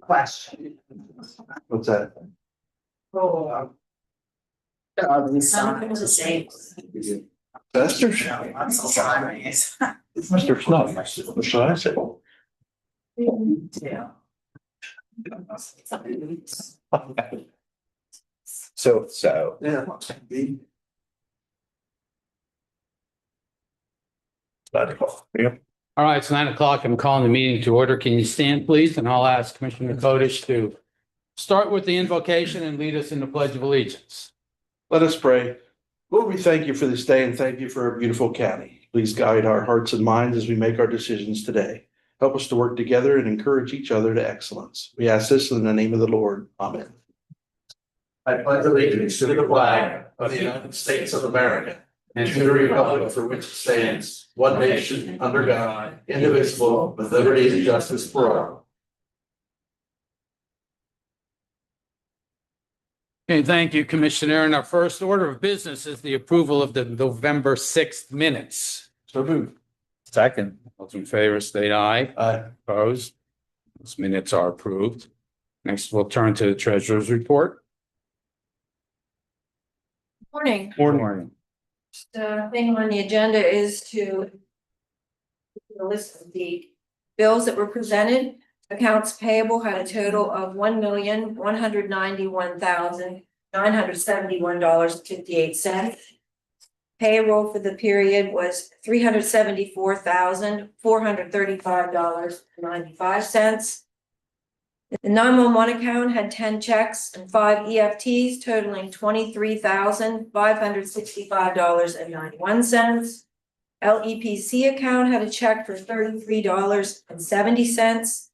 Question. What's that? Oh. Something to say. Esther? I'm so sorry. Mr. Snuff. What should I say? Yeah. So. Yeah. Yep. All right, it's 9 o'clock. I'm calling the meeting to order. Can you stand, please? And I'll ask Commissioner Kodesh to start with the invocation and lead us in the Pledge of Allegiance. Let us pray. Lord, we thank you for this day and thank you for our beautiful county. Please guide our hearts and minds as we make our decisions today. Help us to work together and encourage each other to excellence. We ask this in the name of the Lord. Amen. I pledge allegiance to the flag of the United States of America and to the republic for which it stands, one nation, under God, indivisible, with liberty and justice for all. Okay, thank you, Commissioner. And our first order of business is the approval of the November 6th minutes. So moved. Second. Those in favor state aye. Aye. Opposed? Those minutes are approved. Next, we'll turn to the treasurer's report. Morning. Morning. The thing on the agenda is to the list of the bills that were presented. Accounts payable had a total of $1,191,971.58. Payroll for the period was $374,435.95. The 911 account had 10 checks and 5 EFTs totaling $23,565.91. LEPC account had a check for $33.70.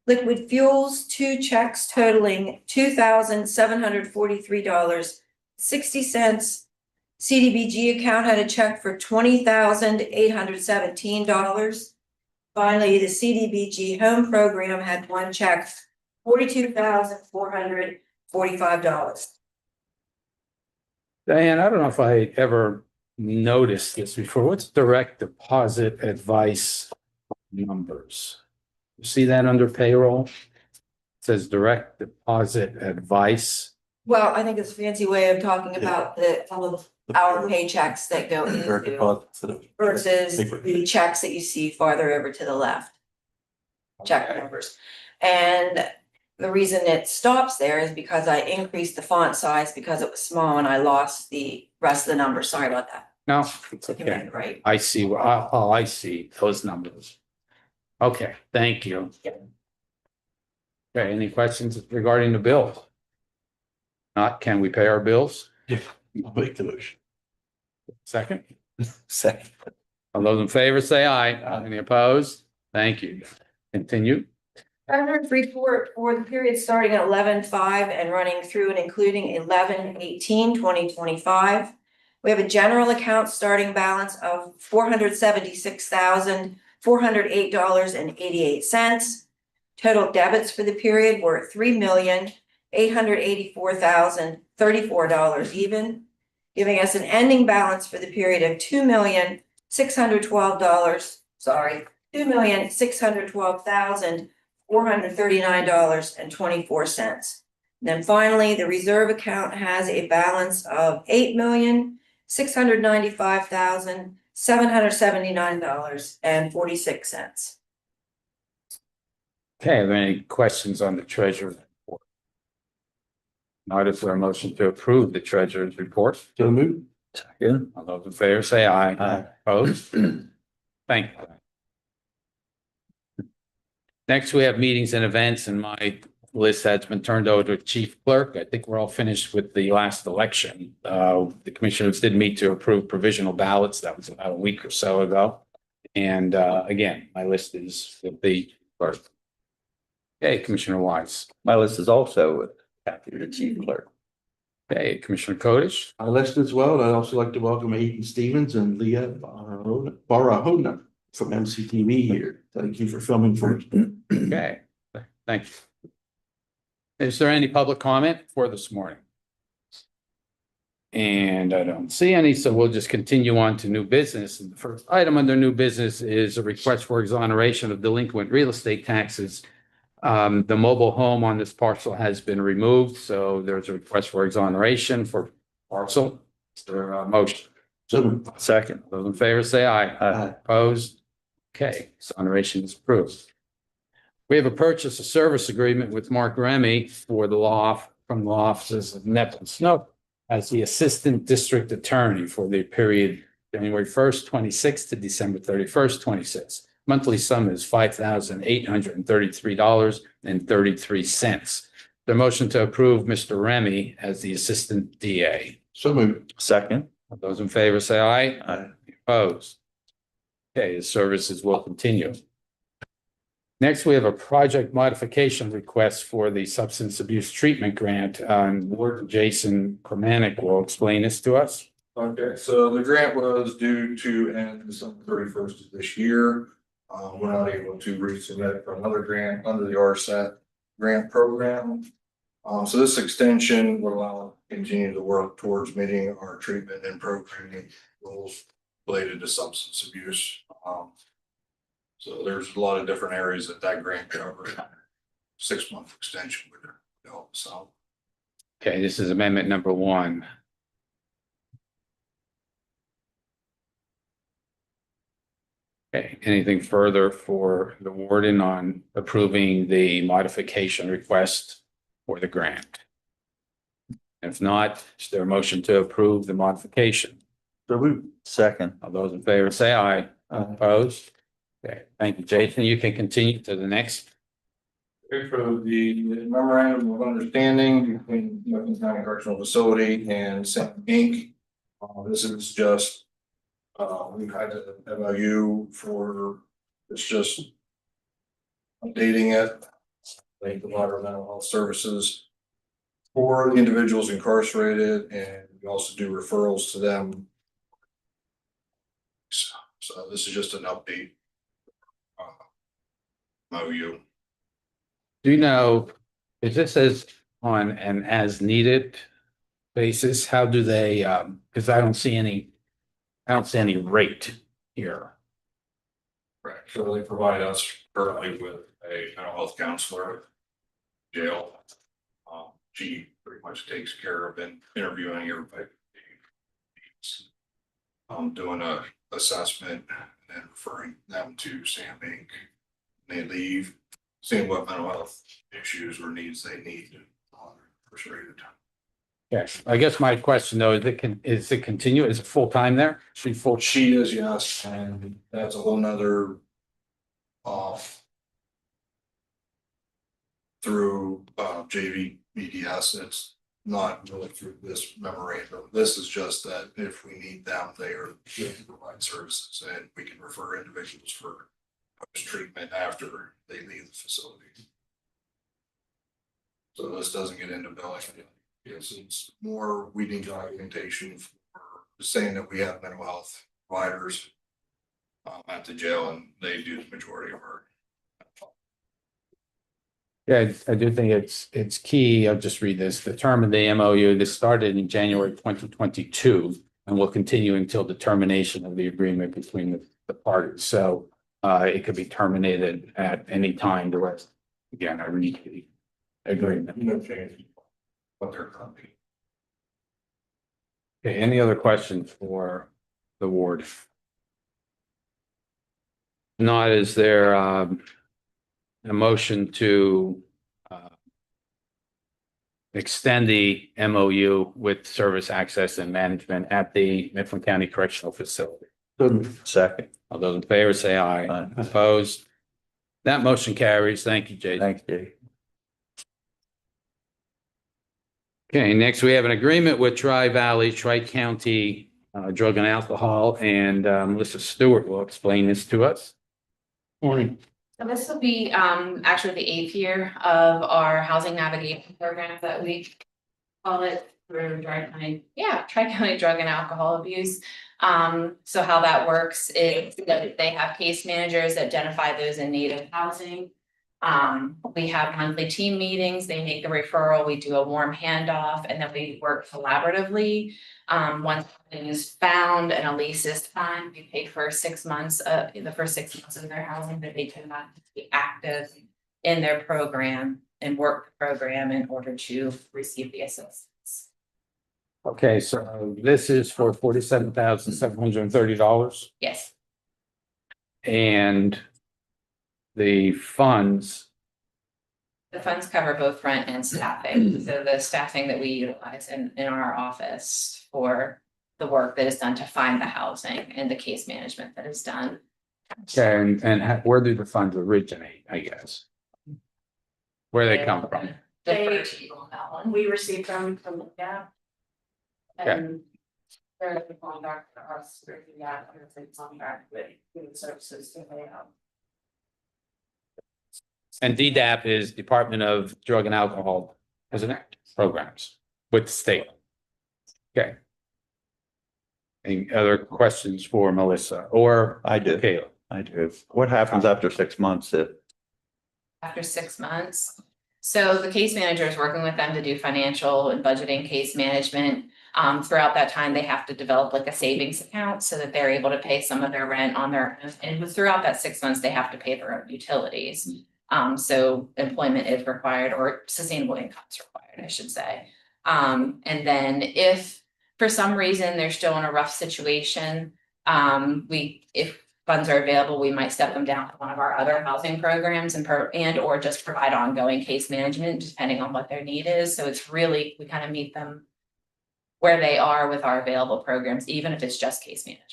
Liquid fuels, 2 checks totaling $2,743.60. CDBG account had a check for $20,817. Finally, the CDBG home program had 1 check, $42,445. Diane, I don't know if I ever noticed this before. What's direct deposit advice numbers? You see that under payroll? It says direct deposit advice. Well, I think it's a fancy way of talking about all of our paychecks that go into versus the checks that you see farther over to the left. Check numbers. And the reason it stops there is because I increased the font size because it was small and I lost the rest of the numbers. Sorry about that. No, it's okay. Right. I see. Oh, I see those numbers. Okay, thank you. Yep. Okay, any questions regarding the bill? Not, can we pay our bills? I'll make the motion. Second, Second. all those in favor say aye. Any opposed? Thank you. Continue. Treasurer's report for the period starting at 11/5 and running through and including 11/18/2025. We have a general account starting balance of $476,408.88. Total debits for the period were $3,884,034 even, giving us an ending balance for the period of $2,612,439.24. Then finally, the reserve account has a balance of $8,695,779.46. Okay, are there any questions on the treasurer's report? Not, is there a motion to approve the treasurer's report? So moved. Second. All those in favor say aye. Aye. Opposed? Thank you. Next, we have meetings and events, and my list has been turned over to Chief Clerk. I think we're all finished with the last election. The commissioners did meet to approve provisional ballots. That was about a week or so ago. And again, my list is with the clerk. Okay, Commissioner Wise. My list is also with the chief clerk. Okay, Commissioner Kodesh. I list as well, and I'd also like to welcome Aiden Stevens and Leah Barahona from MCTV here. Thank you for filming for us. Okay, thank you. Is there any public comment for this morning? And I don't see any, so we'll just continue on to new business. And the first item under new business is a request for exoneration of delinquent real estate taxes. The mobile home on this parcel has been removed, so there's a request for exoneration for parcel. Is there a motion? So moved. Second. Those in favor say aye. Aye. Opposed? Okay, exoneration is approved. We have a purchase of service agreement with Mark Remy for the law from the offices of Knepp and Snow as the Assistant District Attorney for the period January 1st, 26 to December 31st, 26. Monthly sum is $5,833.33. The motion to approve Mr. Remy as the Assistant DA. So moved. Second. Those in favor say aye. Aye. Opposed? Okay, the services will continue. Next, we have a project modification request for the substance abuse treatment grant. Warden Jason Kermanik will explain this to us. Okay, so the grant was due to end December 31st of this year. We're not able to resubmit for another grant under the RSAT grant program. So this extension will allow us to continue to work towards meeting our treatment and programming goals related to substance abuse. So there's a lot of different areas that grant covers. 6-month extension would help, so. Okay, this is amendment number 1. Okay, anything further for the warden on approving the modification request for the grant? If not, is there a motion to approve the modification? So moved. Second. All those in favor say aye. Opposed? Okay, thank you, Jason. You can continue to the next. For the memorandum of understanding between Macon County Correctional Facility and Sam Inc. This is just, we've had an MOU for, it's just updating it. They provide mental health services for the individuals incarcerated, and we also do referrals to them. So this is just an update. MOU. Do you know, if this is on an as needed basis, how do they, because I don't see any rate here. Right, so they provide us currently with a mental health counselor. Jail. She pretty much takes care of and interviewing everybody. Doing a assessment and referring them to Sam Inc. They leave, seeing what mental health issues or needs they need. Incarcerated. Yes, I guess my question though, is it continue, is it full time there? She full, She is, yes, and that's a whole nother. Through JVBDS, it's not really through this memorandum. This is just that if we need them, they are here to provide services, and we can refer individuals for post treatment after they leave the facility. So this doesn't get into billing. Yes, it's more, we need documentation for saying that we have mental health providers at the jail, and they do the majority of our. yeah, I do think it's key. I'll just read this. The term of the MOU, this started in January 2022 and will continue until the termination of the agreement between the parties. So it could be terminated at any time. The rest, again, I read the agreement. No change. What they're currently. Okay, any other questions for the ward? Not, is there a motion to extend the MOU with service access and management at the Mifflin County Correctional Facility? So moved. Second. All those in favor say aye. Aye. Opposed? That motion carries. Thank you, Jason. Thanks, Jay. Okay, next we have an agreement with Tri-Valley, Tri-County Drug and Alcohol, and Melissa Stewart will explain this to us. Morning. So this will be actually the 8th year of our housing navigation program that we call it through Tri-County Drug and Alcohol Abuse. So how that works is that they have case managers that identify those in need of housing. We have monthly team meetings, they make the referral, we do a warm handoff, and then we work collaboratively. Once something is found and a lease is signed, we pay for 6 months, the first 6 months of their housing, that they cannot be active in their program and work the program in order to receive the assistance. Okay, so this is for $47,730 Yes, and the funds, the funds cover both rent and staffing, so the staffing that we utilize in our office for the work that is done to find the housing and the case management that is done. where do the funds originate, I guess? Where they come from? Defer to you on that one. We received them from the gap. Okay. And they're the contact for us, through the gap, and it's a contract with human services to pay out. And DDAP is Department of Drug and Alcohol, isn't it? Programs with the state. Okay. Any other questions for Melissa or I do. Kayla? I do. What happens after 6 months if, After 6 months. So the case manager is working with them to do financial and budgeting case management. Throughout that time, they have to develop like a savings account so that they're able to pay some of their rent on their, and throughout that 6 months, they have to pay their own utilities. So employment is required, or sustainable income is required, I should say. And then if for some reason they're still in a rough situation, if funds are available, we might step them down to one of our other housing programs and or just provide ongoing case management, depending on what their need is. So it's really, we kind of meet them where they are with our available programs, even if it's just case management.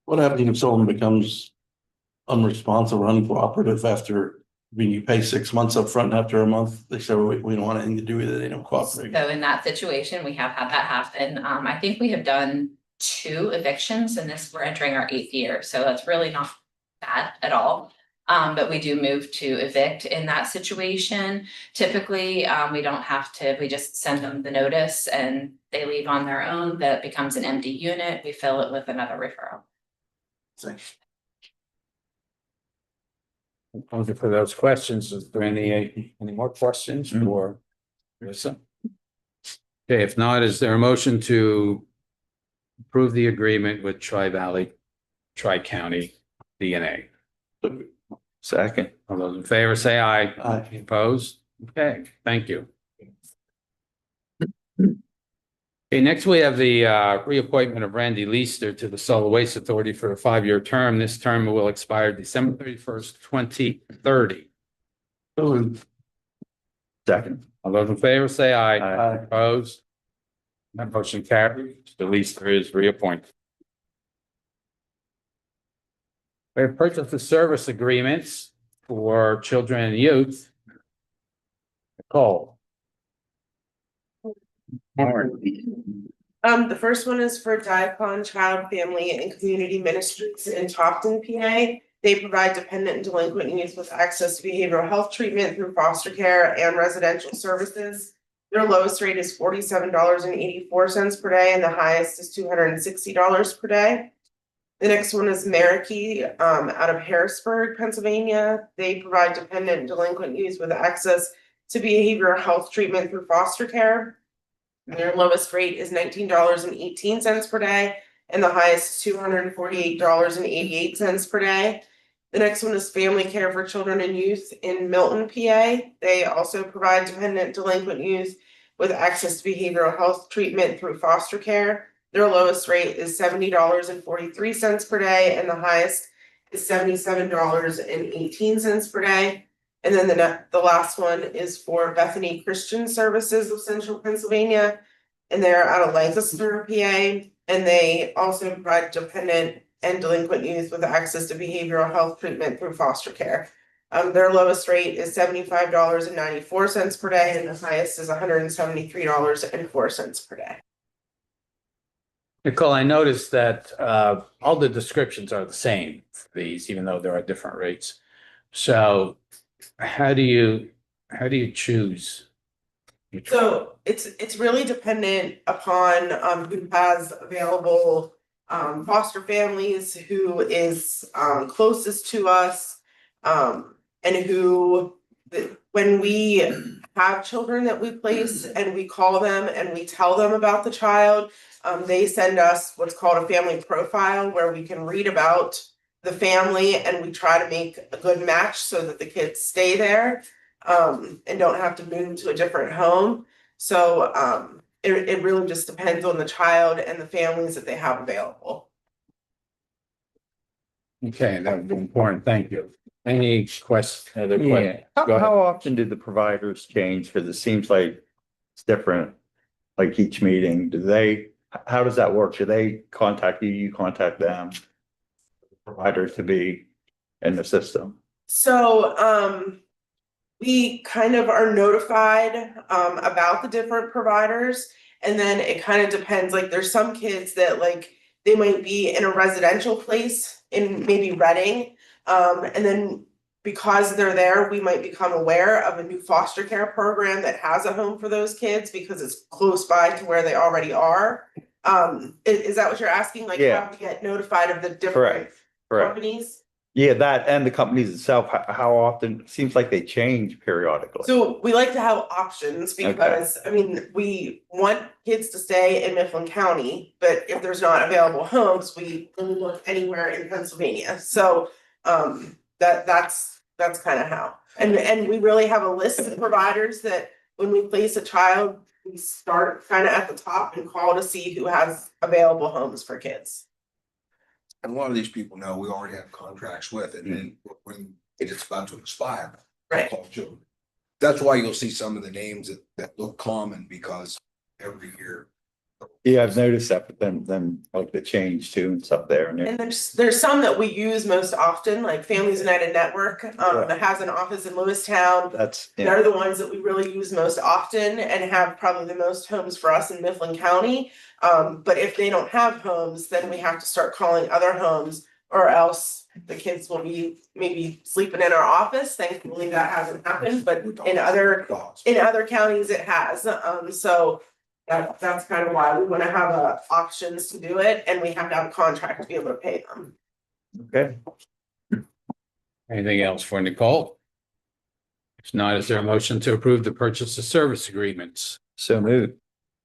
What happens if someone becomes unresponsive or uncooperative after, I mean, you pay 6 months up front, and after a month, they say, we don't want anything to do with it, they don't cooperate? So in that situation, we have had that happen. I think we have done 2 evictions and we're entering our 8th year. So that's really not bad at all. But we do move to evict in that situation. Typically, we don't have to, we just send them the notice and they leave on their own. That becomes an empty unit. We fill it with another referral. Thanks. Thank you for those questions. Is there any more questions for Melissa? Okay, if not, is there a motion to approve the agreement with Tri-Valley, Tri-County DNA? second, All those in favor say aye. Aye. Opposed? Okay, thank you. Okay, next we have the reappointment of Randy Leister to the Solid Waste Authority for a 5-year term. This term will expire December 31st, 2030. second, All those in favor say aye. Aye. Opposed? That motion carries. The Leister is reappointed. We have purchase of service agreements for children and youth. Nicole. The first one is for Diacon Child, Family and Community Ministries in Topton, PA. They provide dependent and delinquent youth with access to behavioral health treatment through foster care and residential services. Their lowest rate is $47.84 per day, and the highest is $260 per day. The next one is Marikey, out of Harrisburg, Pennsylvania. They provide dependent and delinquent youth with access to behavioral health treatment through foster care. Their lowest rate is $19.18 per day, and the highest is $248.88 per day. The next one is Family Care for Children and Youth in Milton, PA. They also provide dependent delinquent youth with access to behavioral health treatment through foster care. Their lowest rate is $70.43 per day, and the highest is $77.18 per day. And then the last one is for Bethany Christian Services of Central Pennsylvania, and they're out of Lancaster, PA, and they also provide dependent and delinquent youth with access to behavioral health treatment through foster care. Their lowest rate is $75.94 per day, and the highest is $173.04 per day. Nicole, I noticed that all the descriptions are the same for these, even though there are different rates. So how do you choose? So it's really dependent upon who has available foster families who is closest to us. And who, when we have children that we place and we call them and we tell them about the child, they send us what's called a family profile where we can read about the family and we try to make a good match so that the kids stay there and don't have to move to a different home. So it really just depends on the child and the families that they have available. Okay, that was important. Thank you. Any other Yeah. questions? Go ahead. How often do the providers change? Because it seems like it's different, like each meeting. How does that work? Do they contact you, you contact them? Providers to be in the system? So we kind of are notified about the different providers. And then it kind of depends, like there's some kids that like they might be in a residential place in maybe Reading. And then because they're there, we might become aware of a new foster care program that has a home for those kids because it's close by to where they already are. Is that what you're asking? Like Yeah. how to get notified of the different Correct. companies? Yeah, that and the companies itself, how often, it seems like they change periodically. So we like to have options because, I mean, we want kids to stay in Mifflin County, but if there's not available homes, we only look anywhere in Pennsylvania. So that's kind of how. And we really have a list of providers that when we place a child, we start kind of at the top and call to see who has available homes for kids. And a lot of these people know we already have contracts with, and then when it's about to expire. Right. call children. That's why you'll see some of the names that look common, because every year. Yeah, I've noticed that, but then like the change too and stuff there. And there's some that we use most often, like Families United Network, that has an office in Lewistown. That's, They're the ones that we really use most often and have probably the most homes for us in Mifflin County. But if they don't have homes, then we have to start calling other homes, or else the kids will be maybe sleeping in our office. Thankfully, that hasn't happened, but in other counties it has. So that's kind of why we want to have options to do it, and we have to have a contract to be able to pay them. okay. Anything else for Nicole? If not, is there a motion to approve the purchase of service agreements? So moved.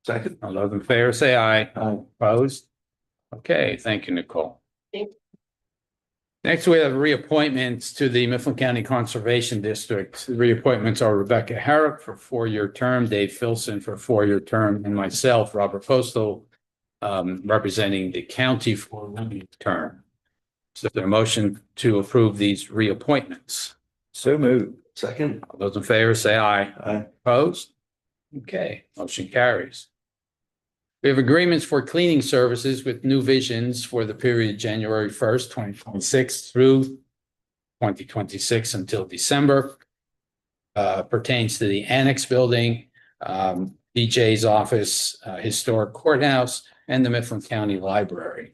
Second. All those in favor say aye. Opposed? Okay, thank you, Nicole. Thank you. Next, we have reappointments to the Mifflin County Conservation District. The reappointments are Rebecca Herrick for 4-year term, Dave Filson for 4-year term, and myself, Robert Postal, representing the county for a 1-year term. So is there a motion to approve these reappointments? So moved. Second. All those in favor say aye. Aye. Opposed? Okay, motion carries. We have agreements for cleaning services with New Visions for the period January 1st, 2026 through 2026 until December. Pertains to the Annex Building, DJ's office, Historic Courthouse, and the Mifflin County Library.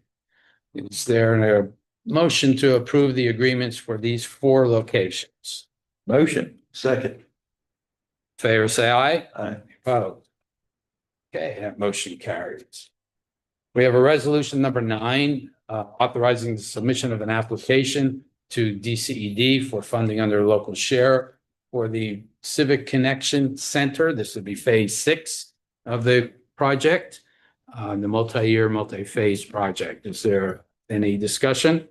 Is there a motion to approve the agreements for these 4 locations? Motion. Second. Favor say aye. Aye. Opposed? Okay, that motion carries. We have a resolution number 9, authorizing the submission of an application to DCED for funding under local share for the Civic Connection Center. This would be phase 6 of the project, the multi-year, multi-phase project. Is there any discussion?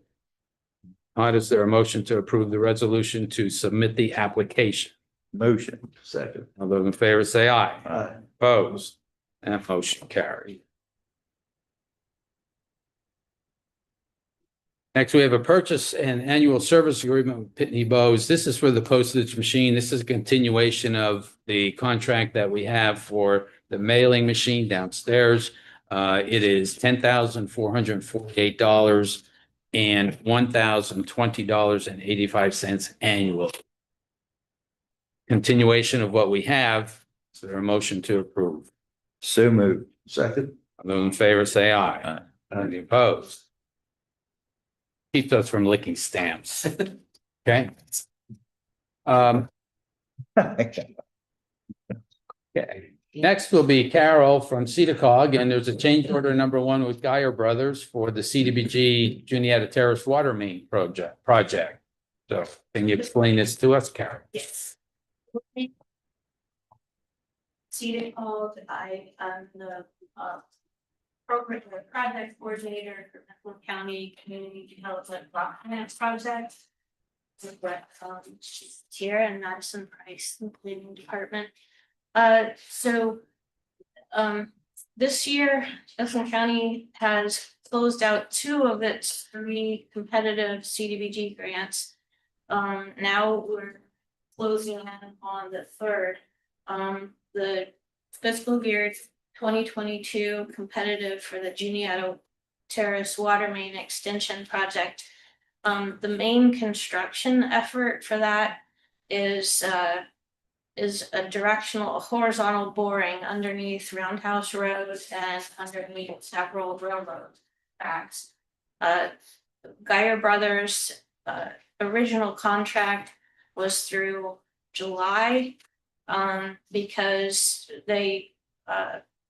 Is there a motion to approve the resolution to submit the application? Motion. Second. All those in favor say aye. Aye. Opposed? That motion carried. Next, we have a purchase and annual service agreement with Pitney Bowes. This is for the postage machine. This is a continuation of the contract that we have for the mailing machine downstairs. It is $10,448 and $1,020.85 annual. Continuation of what we have. Is there a motion to approve? So moved. Second. All those in favor say aye. Any opposed? Keeps us from licking stamps. Okay. Okay. Next will be Carol from CEDACOG, and there's a change order number 1 with Geyer Brothers for the CDBG Juniata Terrace Water Main project. So can you explain this to us, Carol? Yes. CEDACOG, I am the program or project coordinator for Mifflin County Community Development Block Grant Project. With Brett, here and Madison Price, the planning department. This year, Mifflin County has closed out 2 of its 3 competitive CDBG grants. Now we're closing in on the 3rd. The fiscal year 2022 competitive for the Juniata Terrace Water Main Extension Project. The main construction effort for that is a horizontal boring underneath Roundhouse Road and underneath several railroad tracks. Geyer Brothers' original contract was through July, because they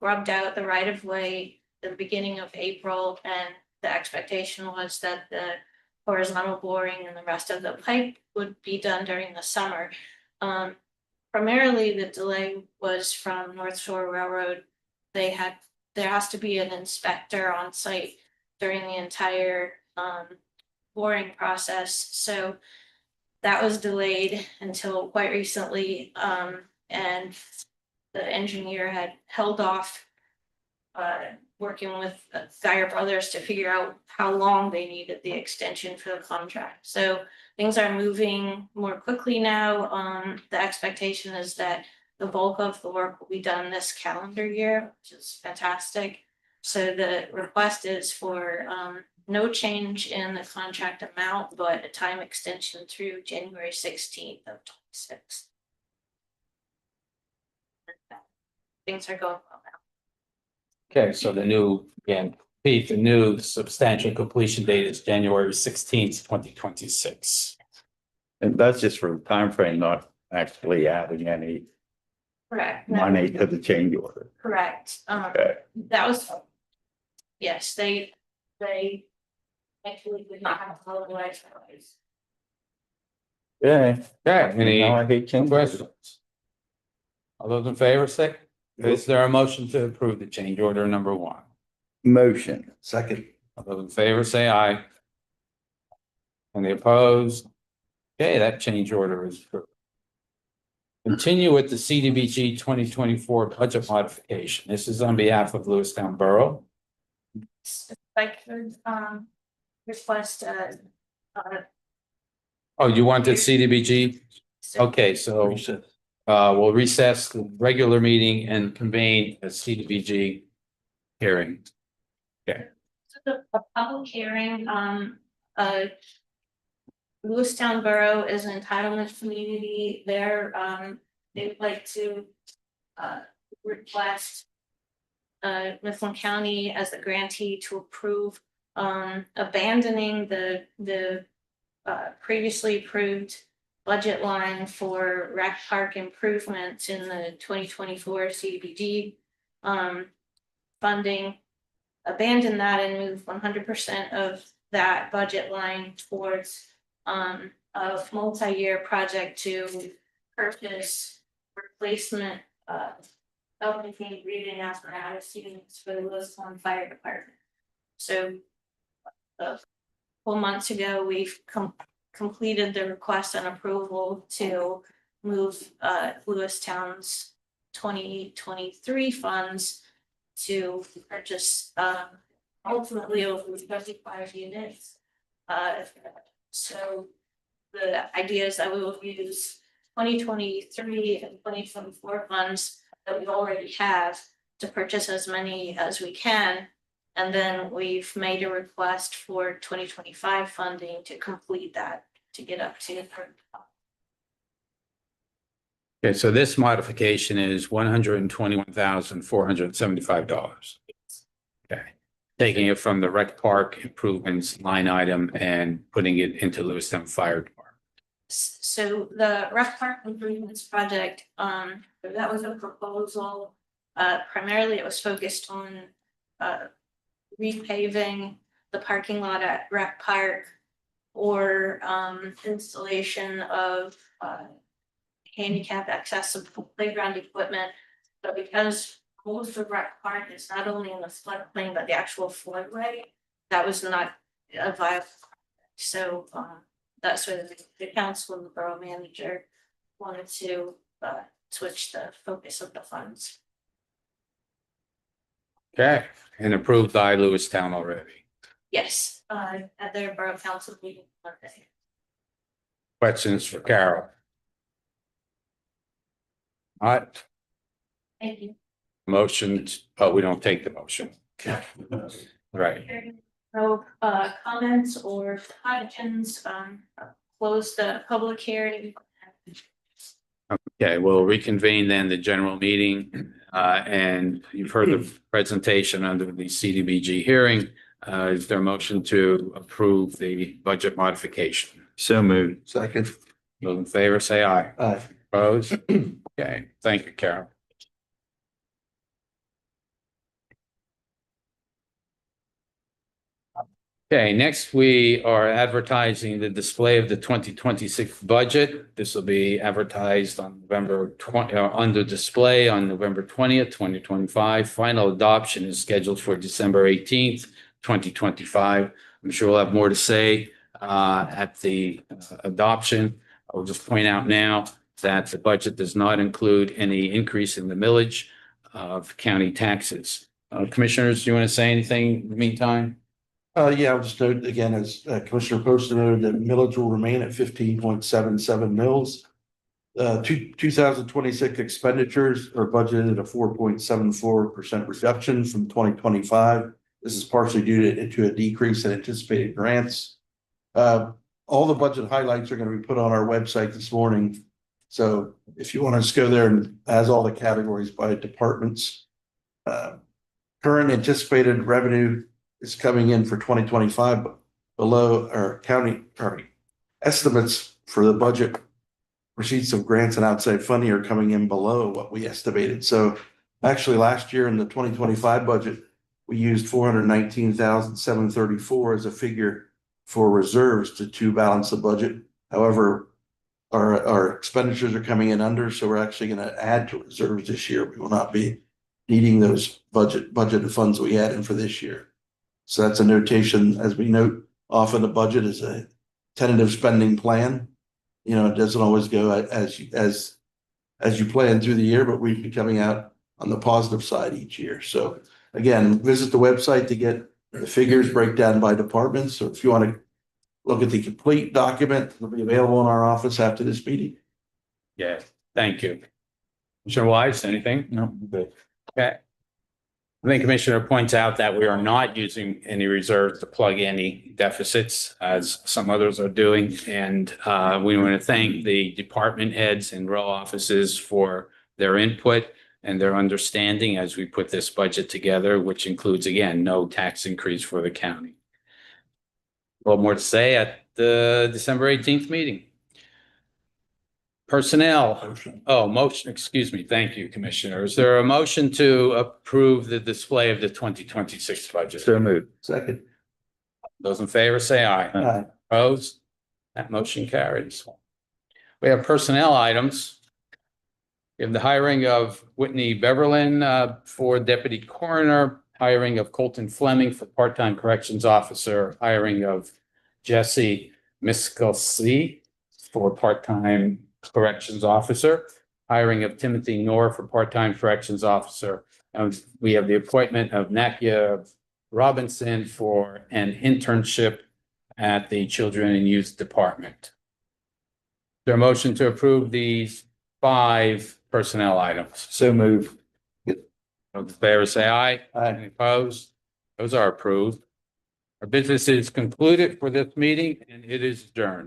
grubbed out the right of way at the beginning of April, and the expectation was that the horizontal boring and the rest of the pipe would be done during the summer. Primarily, the delay was from North Shore Railroad. There has to be an inspector on site during the entire boring process. So that was delayed until quite recently, and the engineer had held off working with Geyer Brothers to figure out how long they needed the extension for the contract. So things are moving more quickly now. The expectation is that the bulk of the work will be done this calendar year, which is fantastic. So the request is for no change in the contract amount, but a time extension through January 16th of 26. Things are going well now. Okay, so the new, again, Pete, the new substantial completion date is January 16th, 2026. And that's just for the timeframe, not actually adding any Correct. No, money to the change order. correct. Okay. That was, yes, they actually did not have all the rights. Yeah. Okay, any Now I hate change orders. questions? All those in favor say, is there a motion to approve the change order number 1? Motion. Second. All those in favor say aye. Any opposed? Okay, that change order is approved. Continue with the CDBG 2024 budget modification. This is on behalf of Lewistown Borough. If I could request Oh, you wanted CDBG? Okay, so Recess. we'll recess the regular meeting and convene a CDBG hearing. a public hearing, Lewistown Borough is an entitlement community. They would like to request Mifflin County as the grantee to approve abandoning the previously approved budget line for rec park improvements in the 2024 CDBG funding. Abandon that and move 100% of that budget line towards a multi-year project to purchase replacement LPG breathing apparatus units for the Lewistown Fire Department. So a couple months ago, we've completed the request and approval to move Lewistown's 2023 funds to purchase ultimately over 35 units. So the idea is that we will use 2023 and 2024 funds that we already have to purchase as many as we can. And then we've made a request for 2025 funding to complete that, to get up to the. Okay, so this modification is $121,475. Okay, taking it from the rec park improvements line item and putting it into Lewistown Fire Department. So the rec park improvements project, that was a proposal Primarily, it was focused on repaving the parking lot at Rec Park or installation of handicap accessible playground equipment. But because most of Rec Park is not only in the floodplain, but the actual floodway, that was not a viable. So that's where the council and the borough manager wanted to switch the focus of the funds. Okay, and approved by Lewistown already. Yes, at their borough council meeting Monday. Questions for Carol? All right, Thank you. motion, oh, we don't take the motion. Right, No comments or questions, close the public hearing. okay, we'll reconvene then the general meeting, and you've heard the presentation under the CDBG hearing. Is there a motion to approve the budget modification? So moved. Second. Those in favor, say aye. Aye. Opposed? Okay, thank you, Carol. Okay, next we are advertising the display of the 2026 budget. This will be advertised on November 20, under display on November 20th, 2025. Final adoption is scheduled for December 18th, 2025. I'm sure we'll have more to say at the adoption. I'll just point out now that the budget does not include any increase in the millage of county taxes. Commissioners, do you want to say anything in the meantime? Yeah, I'll just note again, as Commissioner Poston noted, that millage will remain at 15.77 mils. 2026 expenditures are budgeted at a 4.74% reduction from 2025. This is partially due to a decrease in anticipated grants. All the budget highlights are going to be put on our website this morning. So if you want to just go there and as all the categories by departments. Current anticipated revenue is coming in for 2025 below our county estimates for the budget. Receipts of grants and outside funding are coming in below what we estimated. So actually last year in the 2025 budget, we used 419,734 as a figure for reserves to balance the budget. However, our expenditures are coming in under, so we're actually going to add to reserves this year. We will not be needing those budgeted funds we had in for this year. So that's a notation, as we note, often the budget is a tentative spending plan. You know, it doesn't always go as you plan through the year, but we'd be coming out on the positive side each year. So again, visit the website to get the figures breakdown by departments. So if you want to look at the complete document, it'll be available in our office after this meeting. Yeah, thank you. Commissioner Wise, anything? No, good. Okay. I think Commissioner points out that we are not using any reserves to plug any deficits as some others are doing. And we want to thank the department heads and row offices for their input and their understanding as we put this budget together, which includes, again, no tax increase for the county. A little more to say at the December 18th meeting. Personnel. Oh, motion, excuse me. Thank you, Commissioner. Is there a motion to approve the display of the 2026 budget? So moved. Second. Those in favor say aye. Aye. Opposed? That motion carries. We have personnel items. We have the hiring of Whitney Beverlin for deputy coroner, hiring of Colton Fleming for part-time corrections officer, hiring of Jesse Miskelsi for part-time corrections officer, hiring of Timothy Knorr for part-time corrections officer. And we have the appointment of Nakia Robinson for an internship at the Children and Youth Department. Is there a motion to approve these 5 personnel items? So moved. Those in favor say aye. Aye. Any opposed? Those are approved. Our business is concluded for this meeting and it is adjourned.